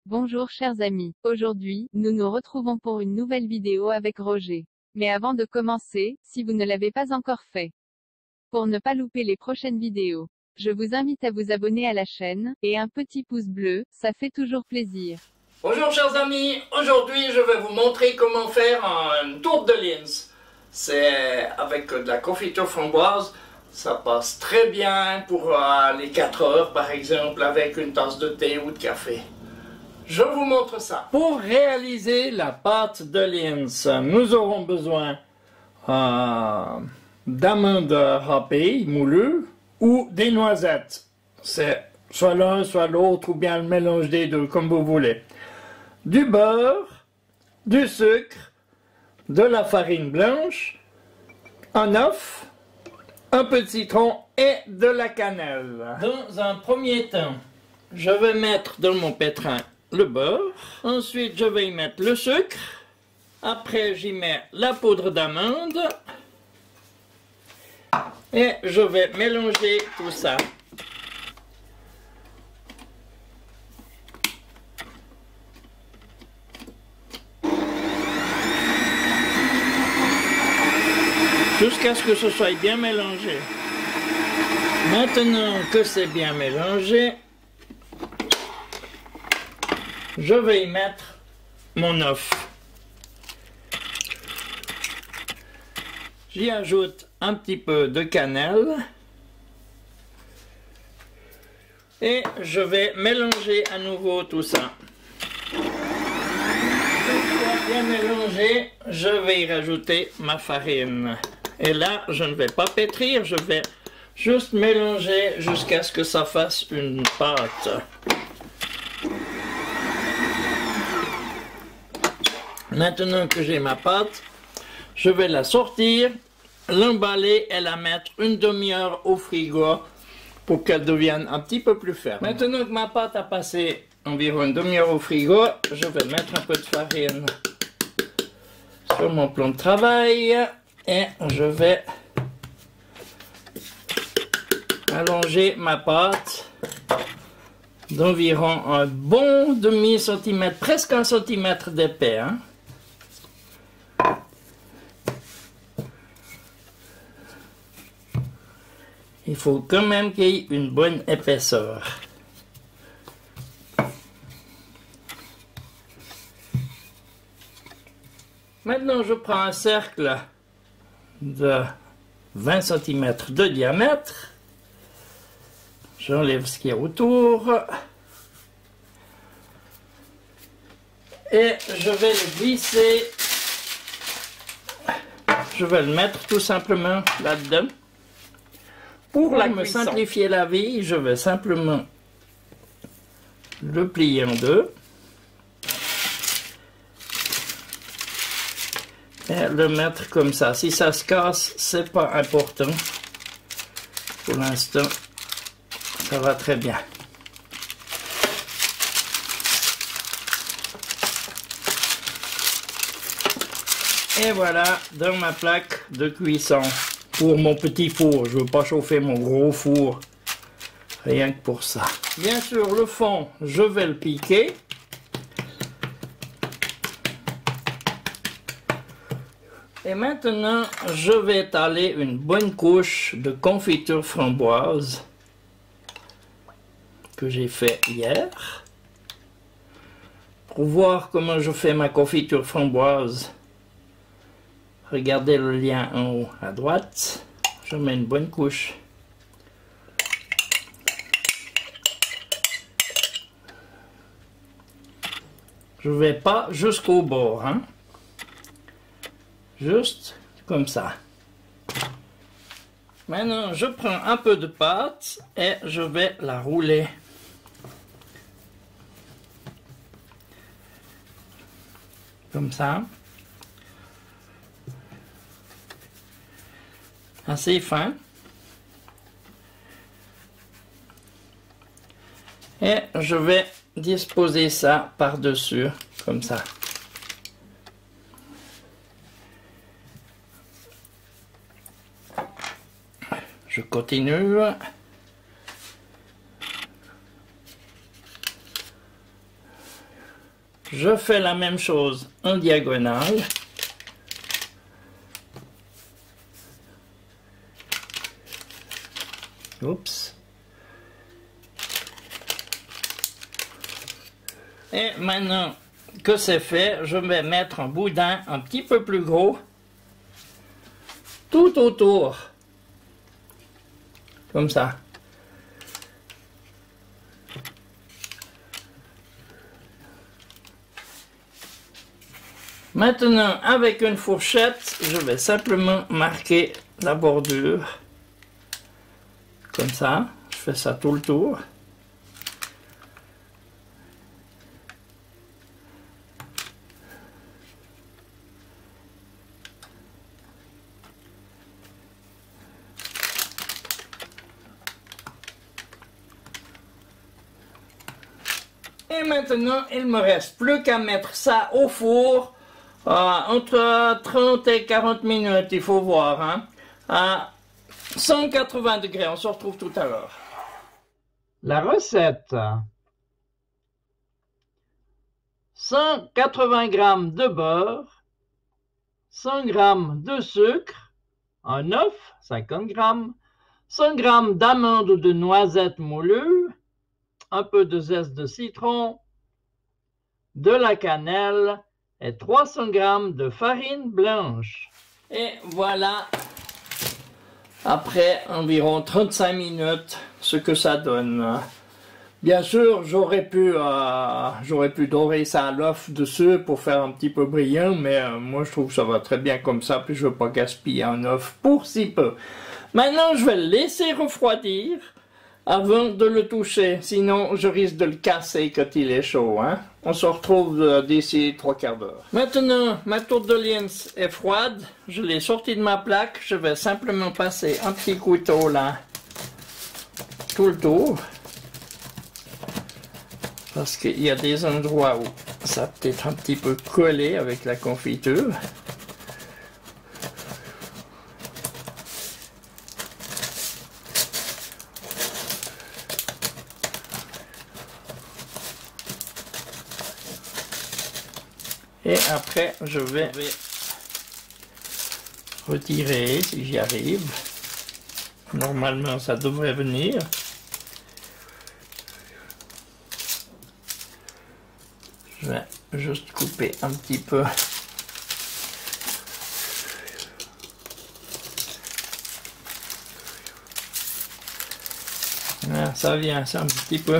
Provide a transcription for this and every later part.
Bonjour chers amis, aujourd'hui, nous nous retrouvons pour une nouvelle vidéo avec Roger. Mais avant de commencer, si vous ne l'avez pas encore fait, pour ne pas louper les prochaines vidéos, je vous invite à vous abonner à la chaîne, et un petit pouce bleu, ça fait toujours plaisir. Bonjour chers amis, aujourd'hui je vais vous montrer comment faire une tourte de Linz. C'est avec de la confiture framboise, ça passe très bien pour les 4 heures par exemple avec une tasse de thé ou de café. Je vous montre ça. Pour réaliser la pâte de Linz, nous aurons besoin d'amandes râpées, moulues, ou des noisettes. C'est soit l'un, soit l'autre, ou bien le mélange des deux, comme vous voulez. Du beurre, du sucre, de la farine blanche, un œuf, un peu de citron et de la cannelle. Dans un premier temps, je vais mettre dans mon pétrin le beurre. Ensuite, je vais y mettre le sucre. Après, j'y mets la poudre d'amande. Et je vais mélanger tout ça. Jusqu'à ce que ce soit bien mélangé. Maintenant que c'est bien mélangé, je vais y mettre mon œuf. J'y ajoute un petit peu de cannelle. Et je vais mélanger à nouveau tout ça. Une fois bien mélangé, je vais y rajouter ma farine. Et là, je ne vais pas pétrir, je vais juste mélanger jusqu'à ce que ça fasse une pâte. Maintenant que j'ai ma pâte, je vais la sortir, l'emballer et la mettre une demi-heure au frigo pour qu'elle devienne un petit peu plus ferme. Maintenant que ma pâte a passé environ une demi-heure au frigo, je vais mettre un peu de farine sur mon plan de travail et je vais allonger ma pâte d'environ un bon demi-centimètre, presque un centimètre d'épais. Il faut quand même qu'il y ait une bonne épaisseur. Maintenant, je prends un cercle de 20 cm de diamètre. J'enlève ce qu'il y a autour. Et je vais le glisser. Je vais le mettre tout simplement là-dedans. Pour me simplifier la vie, je vais simplement le plier en deux. Et le mettre comme ça. Si ça se casse, c'est pas important. Pour l'instant, ça va très bien. Et voilà, dans ma plaque de cuisson. Pour mon petit four, je ne veux pas chauffer mon gros four, rien que pour ça. Bien sûr, le fond, je vais le piquer. Et maintenant, je vais étaler une bonne couche de confiture framboise que j'ai fait hier. Pour voir comment je fais ma confiture framboise, regardez le lien en haut à droite. Je mets une bonne couche. Je ne vais pas jusqu'au bord, hein. Juste comme ça. Maintenant, je prends un peu de pâte et je vais la rouler. Comme ça. Assez fin. Et je vais disposer ça par-dessus, comme ça. Je continue. je fais la même chose en diagonale. Oups. Et maintenant que c'est fait, je vais mettre un boudin un petit peu plus gros tout autour. Comme ça. Maintenant, avec une fourchette, je vais simplement marquer la bordure. Comme ça. Je fais ça tout le tour. Et maintenant, il me reste plus qu'à mettre ça au four entre 30 et 40 minutes, il faut voir, hein, à 180 degrés. On se retrouve tout à l'heure. La recette: 180 g de beurre, 100 g de sucre, un œuf, 50 g, 100 g d'amandes ou de noisettes moulues, un peu de zeste de citron, de la cannelle et 300 g de farine blanche. Et voilà, après environ 35 minutes, ce que ça donne. Bien sûr, j'aurais pu dorer ça à l'œuf dessus pour faire un petit peu brillant, mais moi je trouve que ça va très bien comme ça, puis je veux pas gaspiller un œuf pour si peu. Maintenant, je vais le laisser refroidir avant de le toucher, sinon je risque de le casser quand il est chaud, hein. On se retrouve d'ici 3/4 d'heure. Maintenant, ma tourte de Lindt est froide, je l'ai sortie de ma plaque, je vais simplement passer un petit couteau là, tout le tour, parce qu'il y a des endroits où ça peut être un petit peu collé avec la confiture. Et après, je vais retirer si j'y arrive. Normalement, ça devrait venir. Je vais juste couper un petit peu. Ah, ça vient, c'est un petit peu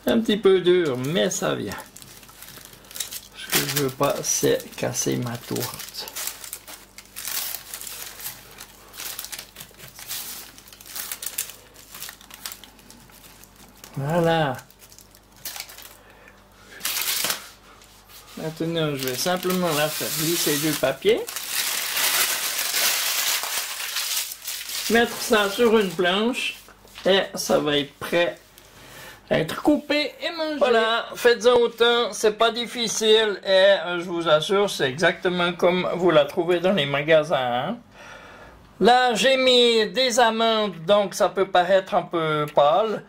un petit peu dur, mais ça vient. Ce que je veux pas, c'est casser ma tourte. Voilà. Maintenant, je vais simplement la faire glisser du papier. Mettre ça sur une planche et ça va être prêt à être coupé et mangé. Voilà, faites-en autant, c'est pas difficile et je vous assure, c'est exactement comme vous la trouvez dans les magasins, hein. Là, j'ai mis des amandes, donc ça peut paraître un peu pâle.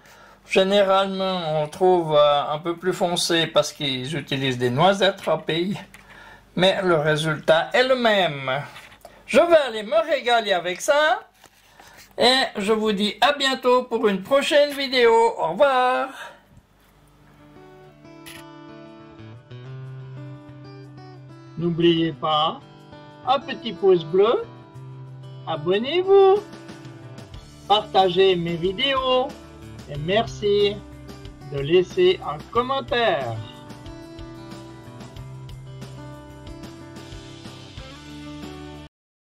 Généralement, on trouve un peu plus foncé parce qu'ils utilisent des noisettes râpées, mais le résultat est le même. Je vais aller me régaler avec ça et je vous dis à bientôt pour une prochaine vidéo. Au revoir. N'oubliez pas, un petit pouce bleu, abonnez-vous, partagez mes vidéos. Et merci de laisser un commentaire.